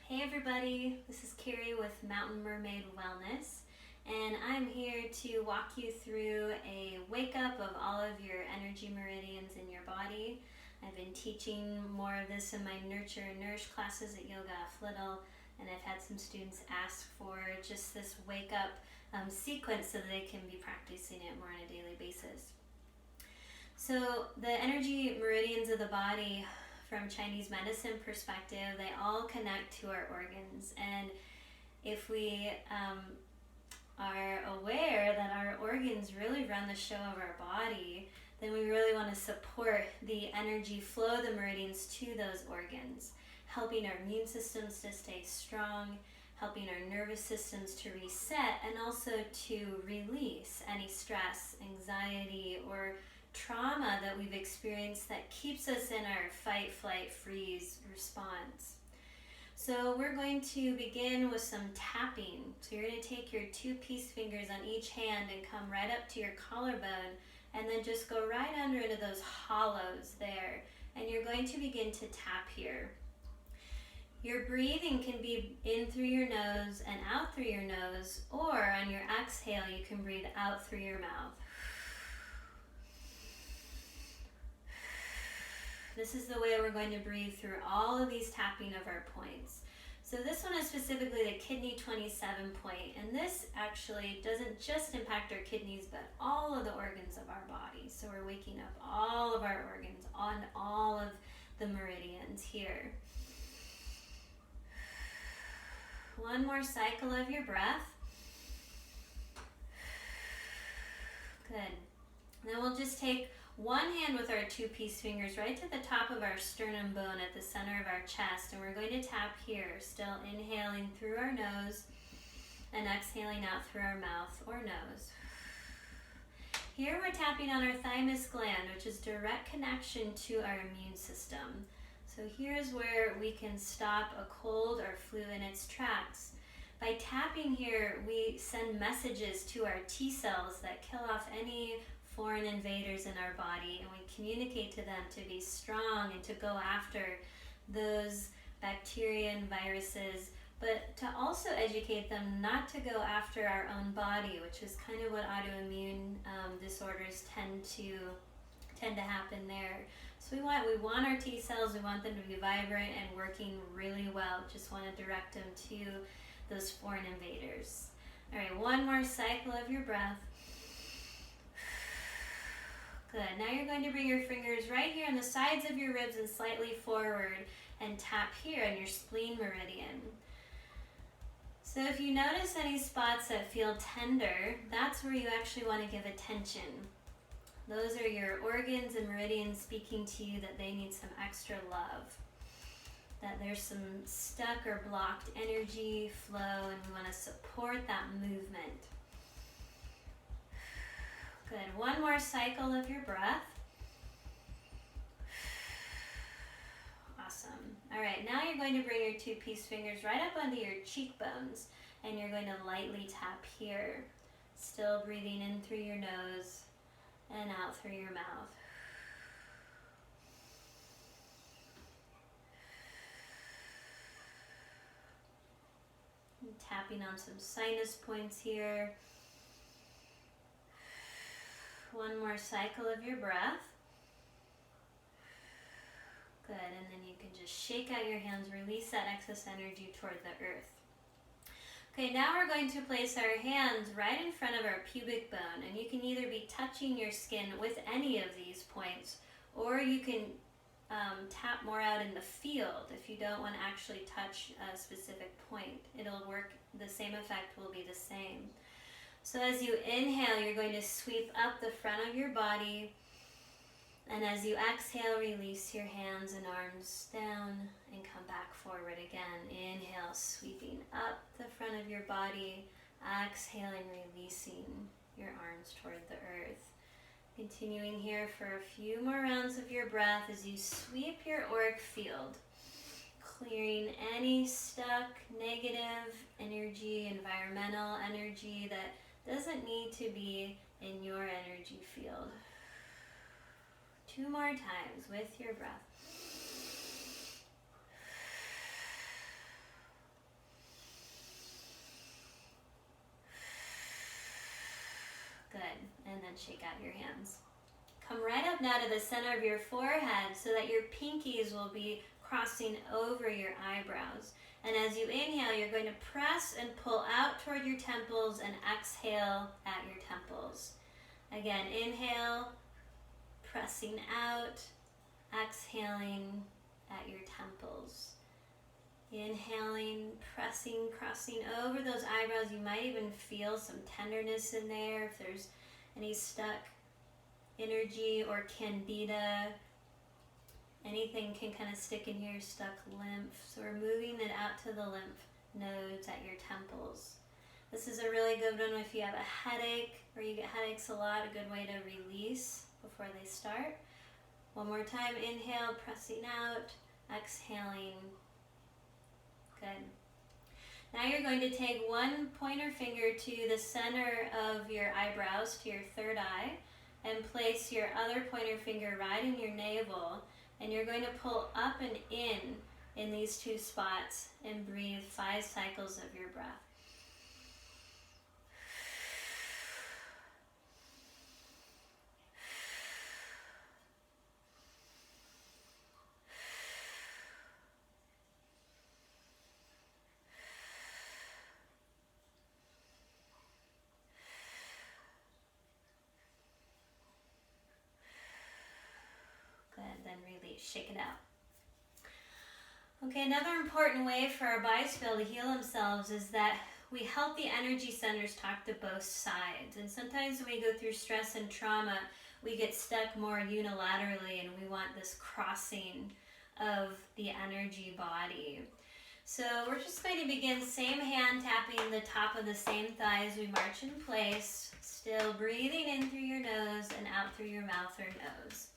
Hey everybody, this is Carrie with Mountain Mermaid Wellness, and I'm here to walk you through a wake up of all of your energy meridians in your body. I've been teaching more of this in my Nurture and Nourish classes at Yoga Off Little, and I've had some students ask for just this wake up sequence so they can be practicing it more on a daily basis. So the energy meridians of the body, from Chinese medicine perspective, they all connect to our organs. And if we are aware that our organs really run the show of our body, then we really want to support the energy flow of the meridians to those organs, helping our immune systems to stay strong, helping our nervous systems to reset, and also to release any stress, anxiety, or trauma that we've experienced that keeps us in our fight, flight, freeze response. So we're going to begin with some tapping. So you're going to take your two peace fingers on each hand and come right up to your collarbone, and then just go right under into those hollows there. And you're going to begin to tap here. Your breathing can be in through your nose and out through your nose, or on your exhale you can breathe out through your mouth. This is the way we're going to breathe through all of these tapping of our points. So this one is specifically the kidney 27 point, and this actually doesn't just impact our kidneys, but all of the organs of our body. So we're waking up all of our organs on all of the meridians here. One more cycle of your breath. Good. Then we'll just take one hand with our two peace fingers right to the top of our sternum bone at the center of our chest, and we're going to tap here, still inhaling through our nose and exhaling out through our mouth or nose. Here we're tapping on our thymus gland, which is direct connection to our immune system. So here's where we can stop a cold or flu in its tracks. By tapping here, we send messages to our T cells that kill off any foreign invaders in our body, and we communicate to them to be strong and to go after those bacteria and viruses, but to also educate them not to go after our own body, which is kind of what autoimmune disorders tend to happen there. So we want our T cells, we want them to be vibrant and working really well. Just want to direct them to those foreign invaders. All right, one more cycle of your breath. Good. Now you're going to bring your fingers right here on the sides of your ribs and slightly forward and tap here on your spleen meridian. So if you notice any spots that feel tender, that's where you actually want to give attention. Those are your organs and meridians speaking to you that they need some extra love, that there's some stuck or blocked energy flow, and we want to support that movement. Good. One more cycle of your breath. Awesome. All right, now you're going to bring your two peace fingers right up under your cheekbones, and you're going to lightly tap here. Still breathing in through your nose and out through your mouth. And tapping on some sinus points here. One more cycle of your breath. Good, and then you can just shake out your hands, release that excess energy toward the earth. Okay, now we're going to place our hands right in front of our pubic bone, and you can either be touching your skin with any of these points, or you can tap more out in the field if you don't want to actually touch a specific point. It'll work, the same effect will be the same. So as you inhale, you're going to sweep up the front of your body, and as you exhale, release your hands and arms down and come back forward again. Inhale, sweeping up the front of your body, exhaling, releasing your arms toward the earth. Continuing here for a few more rounds of your breath as you sweep your auric field, clearing any stuck negative energy, environmental energy that doesn't need to be in your energy field. 2 more times with your breath. then shake out your hands. Come right up now to the center of your forehead so that your pinkies will be crossing over your eyebrows. And as you inhale, you're going to press and pull out toward your temples and exhale at your temples. Again, inhale, pressing out, exhaling at your temples. Inhaling, pressing, crossing over those eyebrows. You might even feel some tenderness in there if there's any stuck energy or candida. Anything can kind of stick in here, stuck lymph. So we're moving it out to the lymph nodes at your temples. This is a really good one if you have a headache or you get headaches a lot, a good way to release before they start. One more time, inhale, pressing out, exhaling. Good. Now you're going to take one pointer finger to the center of your eyebrows, to your third eye, and place your other pointer finger right in your navel. And you're going to pull up and in these two spots and breathe 5 cycles of your breath. Then release, shake it out. Okay, another important way for our bodies to be able to heal themselves is that we help the energy centers talk to both sides. And sometimes when we go through stress and trauma, we get stuck more unilaterally and we want this crossing of the energy body. So we're just going to begin same hand tapping the top of the same thigh as we march in place, still breathing in through your nose and out through your mouth or nose.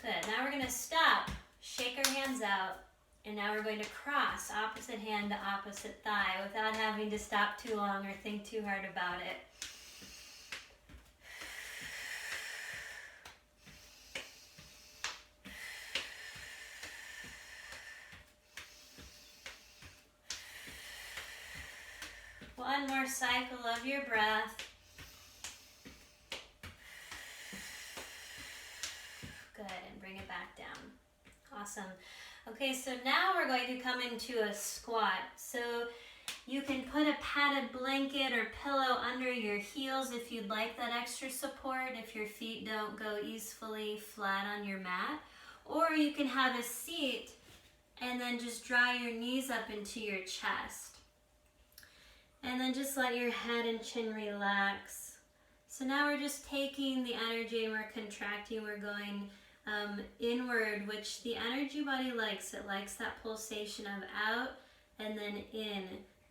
Good. Now we're going to stop, shake our hands out, and now we're going to cross opposite hand to opposite thigh without having to stop too long or think too hard about it. One more cycle of your breath. Good, and bring it back down. Awesome. Okay, so now we're going to come into a squat. So you can put a padded blanket or pillow under your heels if you'd like that extra support, if your feet don't go easily flat on your mat. Or you can have a seat and then just draw your knees up into your chest. And then just let your head and chin relax. So now we're just taking the energy and we're contracting. We're going inward, which the energy body likes. It likes that pulsation of out and then in,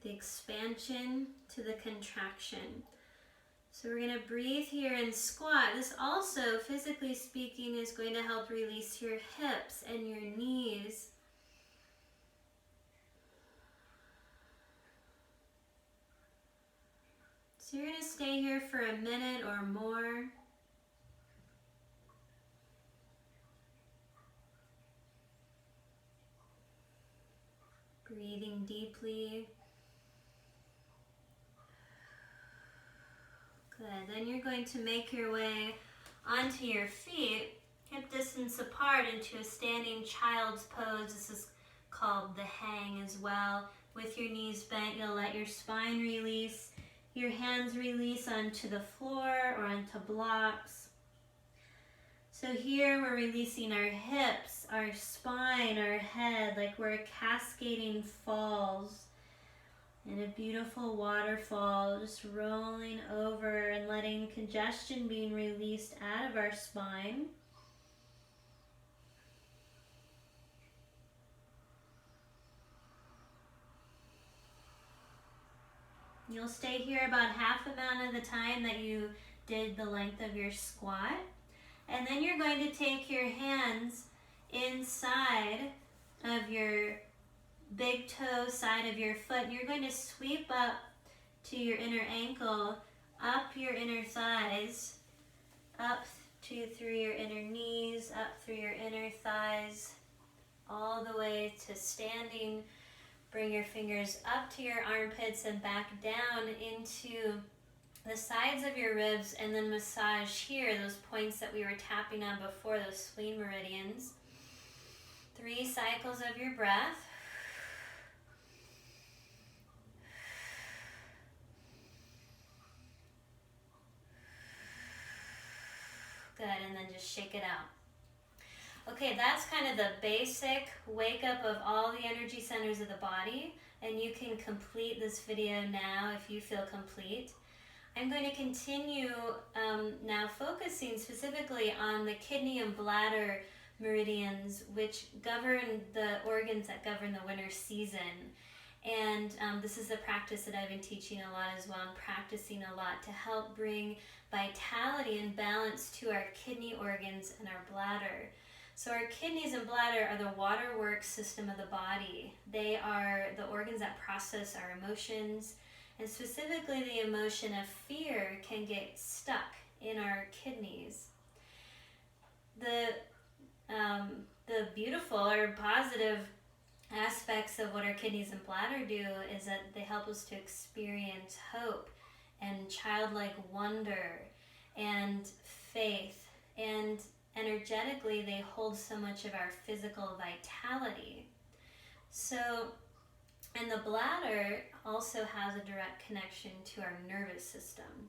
the expansion to the contraction. So we're going to breathe here and squat. This also, physically speaking, is going to help release your hips and your knees. So you're going to stay here for a minute or more. Breathing deeply. Good. Then you're going to make your way onto your feet, hip distance apart, into a standing child's pose. This is called the hang as well. With your knees bent, you'll let your spine release. Your hands release onto the floor or onto blocks. So here we're releasing our hips, our spine, our head, like we're cascading falls in a beautiful waterfall, just rolling over and letting congestion being released out of our spine. You'll stay here about half the amount of the time that you did the length of your squat. And then you're going to take your hands inside of your big toe side of your foot. And you're going to sweep up to your inner ankle, up your inner thighs, up through your inner knees, up through your inner thighs, all the way to standing. Bring your fingers up to your armpits and back down into the sides of your ribs, and then massage here, those points that we were tapping on before, those spleen meridians. 3 cycles of your breath. Good, and then just shake it out. Okay, that's kind of the basic wake up of all the energy centers of the body, and you can complete this video now if you feel complete. I'm going to continue now focusing specifically on the kidney and bladder meridians, which govern the organs that govern the winter season. And this is a practice that I've been teaching a lot as well, and practicing a lot to help bring vitality and balance to our kidney organs and our bladder. So our kidneys and bladder are the waterworks system of the body. They are the organs that process our emotions, and specifically the emotion of fear can get stuck in our kidneys. The beautiful or positive aspects of what our kidneys and bladder do is that they help us to experience hope and childlike wonder and faith, and energetically they hold so much of our physical vitality. So, and the bladder also has a direct connection to our nervous system.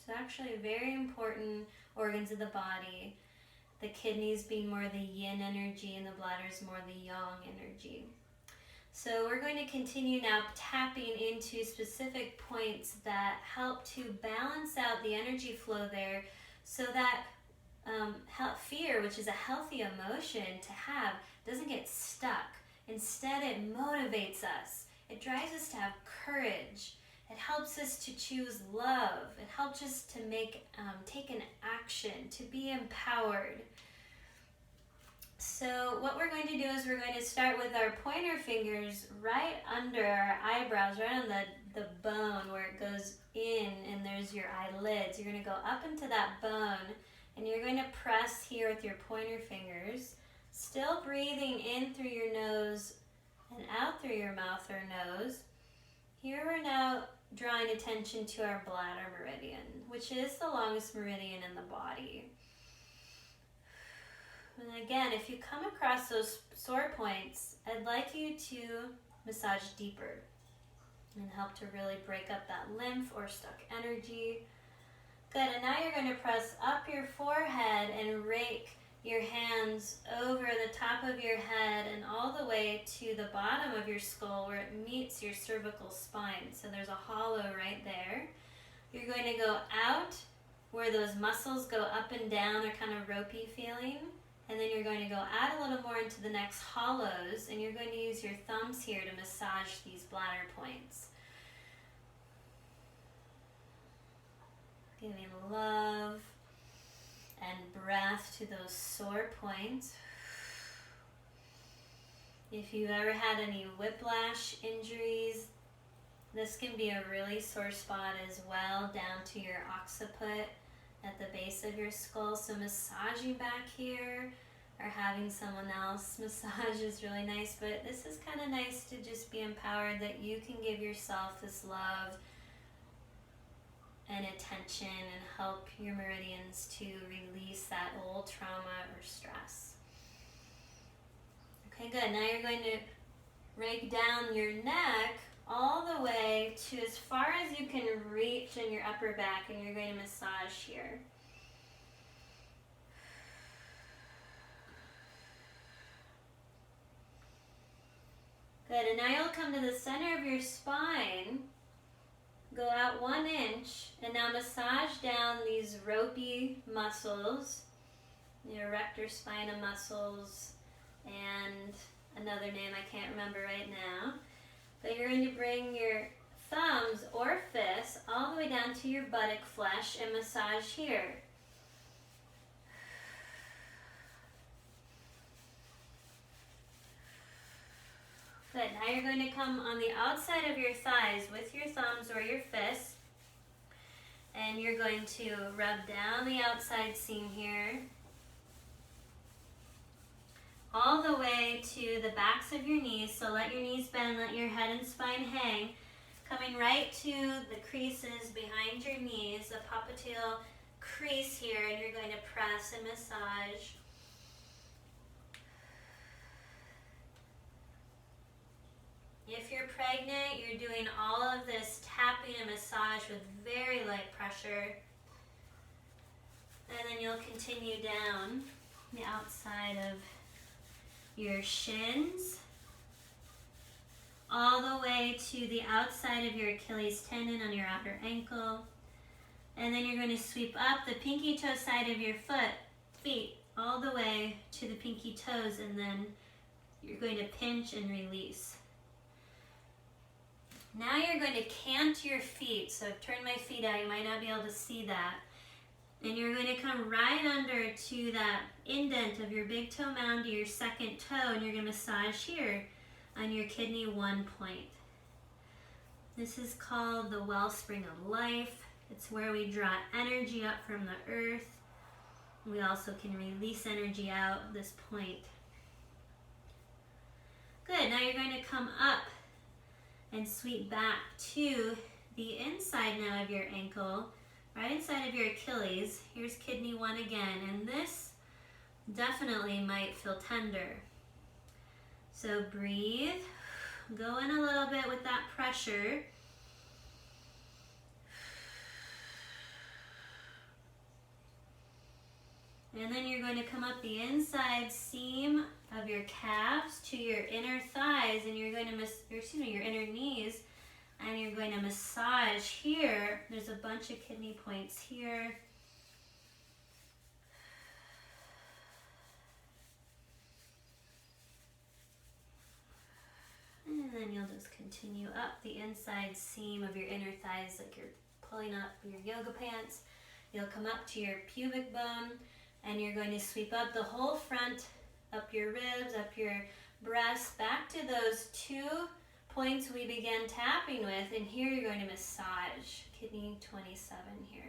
So actually very important organs of the body, the kidneys being more the yin energy and the bladder is more the yang energy. So we're going to continue now tapping into specific points that help to balance out the energy flow there, so that fear, which is a healthy emotion to have, doesn't get stuck. Instead, it motivates us. It drives us to have courage. It helps us to choose love. It helps us to take an action, to be empowered. So what we're going to do is we're going to start with our pointer fingers right under our eyebrows, right on the bone where it goes in, and there's your eyelids. You're going to go up into that bone, and you're going to press here with your pointer fingers, still breathing in through your nose and out through your mouth or nose. Here we're now drawing attention to our bladder meridian, which is the longest meridian in the body. And again, if you come across those sore points, I'd like you to massage deeper and help to really break up that lymph or stuck energy. Good, and now you're going to press up your forehead and rake your hands over the top of your head and all the way to the bottom of your skull where it meets your cervical spine. So there's a hollow right there. You're going to go out where those muscles go up and down, they're kind of ropey feeling. And then you're going to go out a little more into the next hollows, and you're going to use your thumbs here to massage these bladder points. Giving love and breath to those sore points. If you've ever had any whiplash injuries, this can be a really sore spot as well, down to your occiput at the base of your skull. So massaging back here or having someone else massage is really nice, but this is kind of nice to just be empowered that you can give yourself this love and attention and help your meridians to release that old trauma or stress. Okay, good. Now you're going to rake down your neck all the way to as far as you can reach in your upper back, and you're going to massage here. Good, and now you'll come to the center of your spine, go out 1 inch, and now massage down these ropey muscles, your erector spina muscles, and another name I can't remember right now. But you're going to bring your thumbs or fists all the way down to your buttock flesh and massage here. Good. Now you're going to come on the outside of your thighs with your thumbs or your fists, and you're going to rub down the outside seam here, all the way to the backs of your knees. So let your knees bend, let your head and spine hang. Coming right to the creases behind your knees, the popliteal crease here, and you're going to press and massage. If you're pregnant, you're doing all of this tapping and massage with very light pressure. And then you'll continue down the outside of your shins, all the way to the outside of your Achilles tendon on your outer ankle. And then you're going to sweep up the pinky toe side of your feet, all the way to the pinky toes, and then you're going to pinch and release. Now you're going to cant your feet. So I've turned my feet out, you might not be able to see that. And you're going to come right under to that indent of your big toe mound to your second toe, and you're going to massage here on your kidney 1 point. This is called the wellspring of life. It's where we draw energy up from the earth. We also can release energy out this point. Good, now you're going to come up and sweep back to the inside now of your ankle, right inside of your Achilles. Here's kidney 1 again, and this definitely might feel tender. So breathe, go in a little bit with that pressure. And then you're going to come up the inside seam of your calves to your inner thighs, and you're going to your inner knees, and you're going to massage here. There's a bunch of kidney points here. And then you'll just continue up the inside seam of your inner thighs like you're pulling up your yoga pants. You'll come up to your pubic bone, and you're going to sweep up the whole front, up your ribs, up your breasts, back to those 2 points we began tapping with, and here you're going to massage kidney 27 here.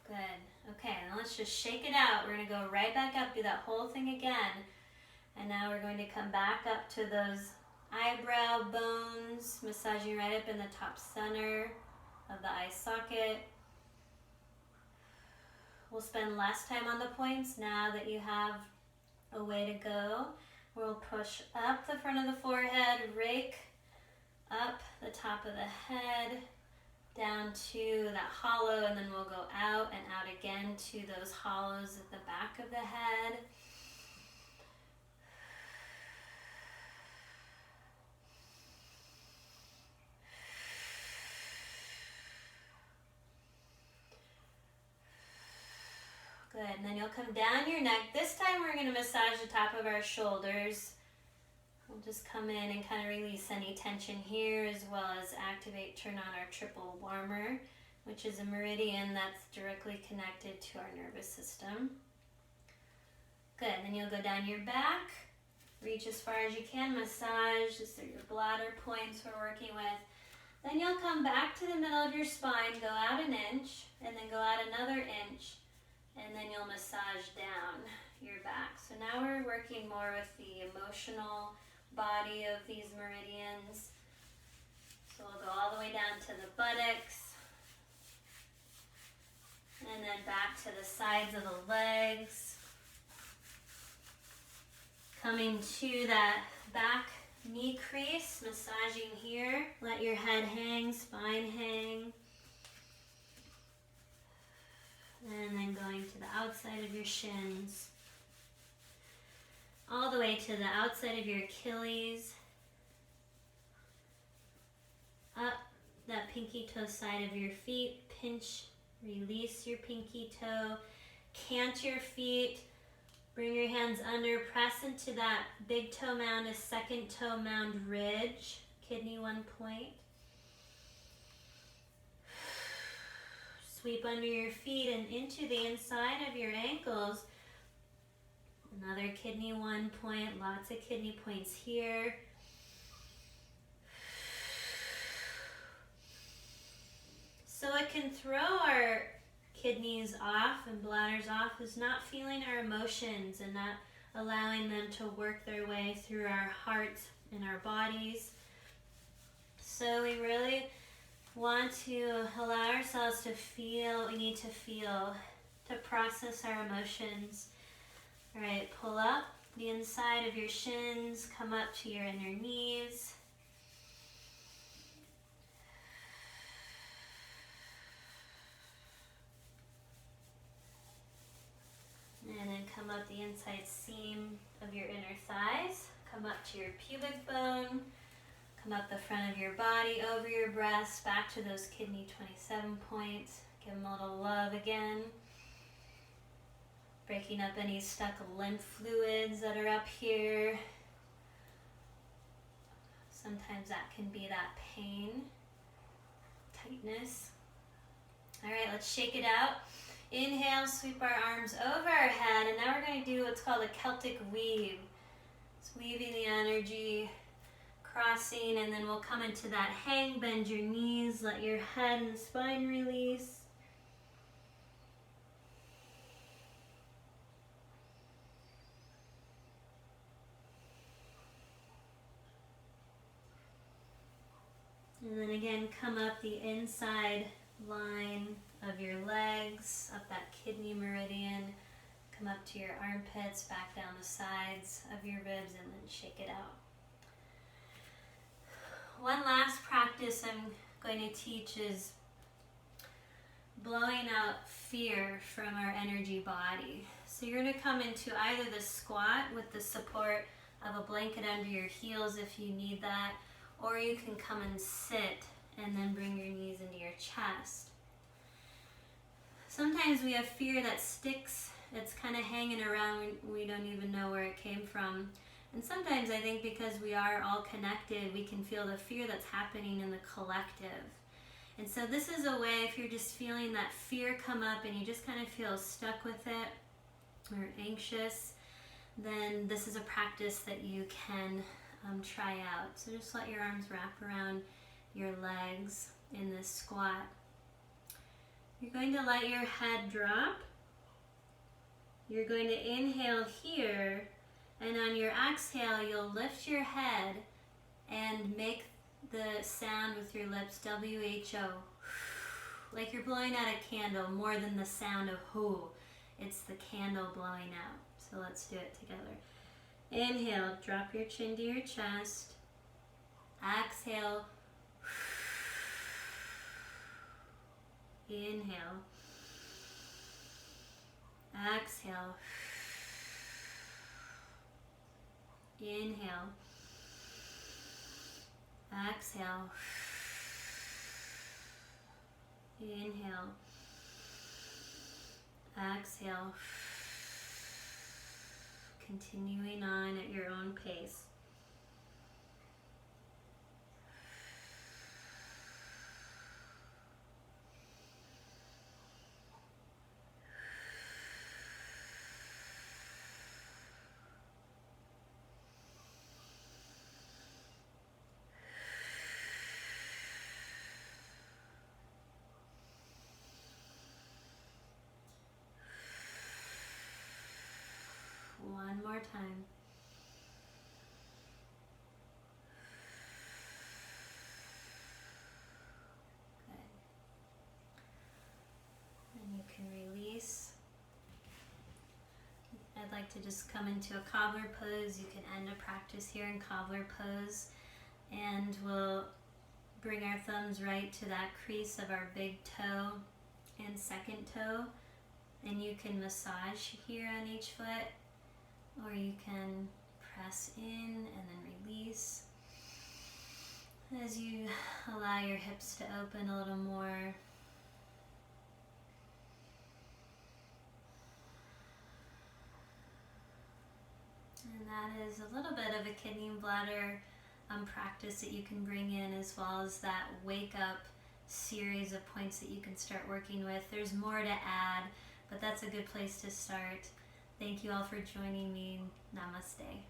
Good. Okay, now let's just shake it out. We're going to go right back up, do that whole thing again. And now we're going to come back up to those eyebrow bones, massaging right up in the top center of the eye socket. We'll spend less time on the points now that you have a way to go. We'll push up the front of the forehead, rake up the top of the head, down to that hollow, and then we'll go out and out again to those hollows at the back of the head. Good, and then you'll come down your neck. This time we're going to massage the top of our shoulders. We'll just come in and kind of release any tension here, as well as activate, turn on our triple warmer, which is a meridian that's directly connected to our nervous system. Good, then you'll go down your back, reach as far as you can, massage. These are your bladder points we're working with. Then you'll come back to the middle of your spine, go out an inch, and then go out another inch. And then you'll massage down your back. So now we're working more with the emotional body of these meridians. So we'll go all the way down to the buttocks. And then back to the sides of the legs. Coming to that back knee crease, massaging here. Let your head hang, spine hang. And then going to the outside of your shins, all the way to the outside of your Achilles, up that pinky toe side of your feet, pinch, release your pinky toe, cant your feet, bring your hands under, press into that big toe mound, a second toe mound ridge, kidney 1 point. Sweep under your feet and into the inside of your ankles. Another kidney 1 point, lots of kidney points here. So it can throw our kidneys off and bladders off is not feeling our emotions and not allowing them to work their way through our hearts and our bodies. So we really want to allow ourselves to feel what we need to feel to process our emotions. All right, pull up the inside of your shins, come up to your inner knees. And then come up the inside seam of your inner thighs. Come up to your pubic bone. Come up the front of your body, over your breasts, back to those kidney 27 points. Give them a little love again. Breaking up any stuck lymph fluids that are up here. Sometimes that can be that pain, tightness. All right, let's shake it out. Inhale, sweep our arms over our head, and now we're going to do what's called a Celtic weave. It's weaving the energy, crossing, and then we'll come into that hang, bend your knees, let your head and spine release. And then again, come up the inside line of your legs, up that kidney meridian, come up to your armpits, back down the sides of your ribs, and then shake it out. One last practice I'm going to teach is blowing out fear from our energy body. So you're going to come into either the squat with the support of a blanket under your heels if you need that, or you can come and sit and then bring your knees into your chest. Sometimes we have fear that sticks, it's kind of hanging around, we don't even know where it came from. And sometimes I think because we are all connected, we can feel the fear that's happening in the collective. And so this is a way, if you're just feeling that fear come up and you just kind of feel stuck with it or anxious, then this is a practice that you can try out. So just let your arms wrap around your legs in this squat. You're going to let your head drop. You're going to inhale here, and on your exhale, you'll lift your head and make the sound with your lips, WHO. Like you're blowing out a candle more than the sound of who. It's the candle blowing out. So let's do it together. Inhale, drop your chin to your chest. Exhale. Inhale. Exhale. Inhale. Exhale. Inhale. Exhale. Continuing on at your own pace. One more time. Good. And you can release. I'd like to just come into a cobbler pose. You can end a practice here in cobbler pose. And we'll bring our thumbs right to that crease of our big toe and second toe. And you can massage here on each foot, or you can press in and then release as you allow your hips to open a little more. And that is a little bit of a kidney and bladder practice that you can bring in, as well as that wake up series of points that you can start working with. There's more to add, but that's a good place to start. Thank you all for joining me. Namaste.